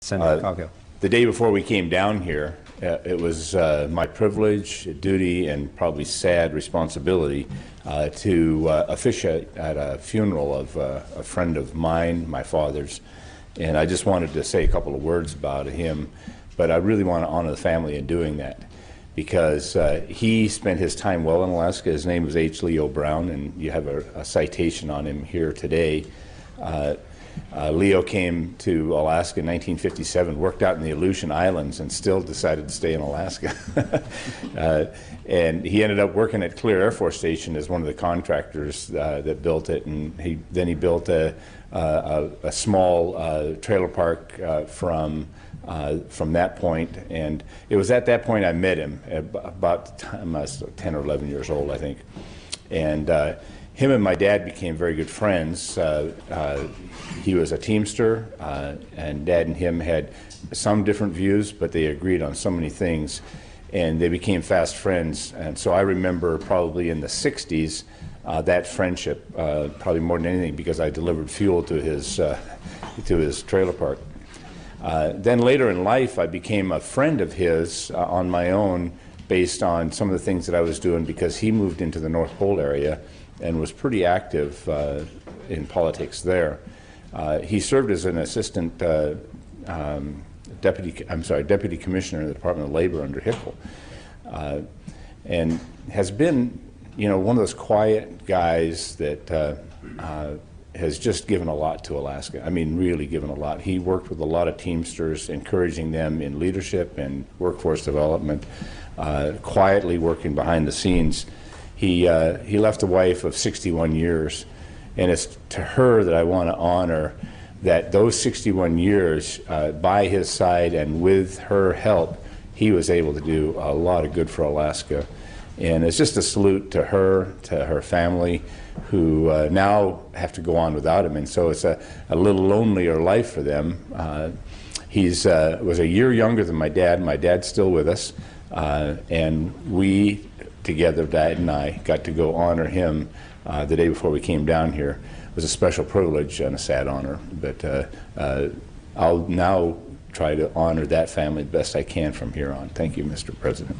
Senator Coghill. The day before we came down here, it was my privilege, duty, and probably sad responsibility to officiate at a funeral of a friend of mine, my father's. And I just wanted to say a couple of words about him, but I really want to honor the family in doing that, because he spent his time well in Alaska. His name was H. Leo Brown, and you have a citation on him here today. Leo came to Alaska in 1957, worked out in the Aleutian Islands, and still decided to stay in Alaska. And he ended up working at Clear Air Force Station as one of the contractors that built it, and then he built a small trailer park from that point. And it was at that point I met him, about the time I was 10 or 11 years old, I think. And him and my dad became very good friends. He was a Teamster, and Dad and him had some different views, but they agreed on so many things, and they became fast friends. And so I remember probably in the 60s that friendship, probably more than anything, because I delivered fuel to his trailer park. Then later in life, I became a friend of his on my own, based on some of the things that I was doing, because he moved into the North Pole area and was pretty active in politics there. He served as an assistant deputy commissioner in the Department of Labor under Hickel, and has been, one of those quiet guys that has just given a lot to Alaska. I mean, really given a lot. He worked with a lot of Teamsters, encouraging them in leadership and workforce development, quietly working behind the scenes. He left a wife of 61 years, and it's to her that I want to honor that those 61 years, by his side and with her help, he was able to do a lot of good for Alaska. And it's just a salute to her family, who now have to go on without him, and so it's a little lonelier life for them. He was a year younger than my dad. My dad's still with us, and we together, Dad and I, got to go honor him the day before we came down here. It was a special privilege and a sad honor, but I'll now try to honor that family the best I can from here on. Thank you, Mr. President.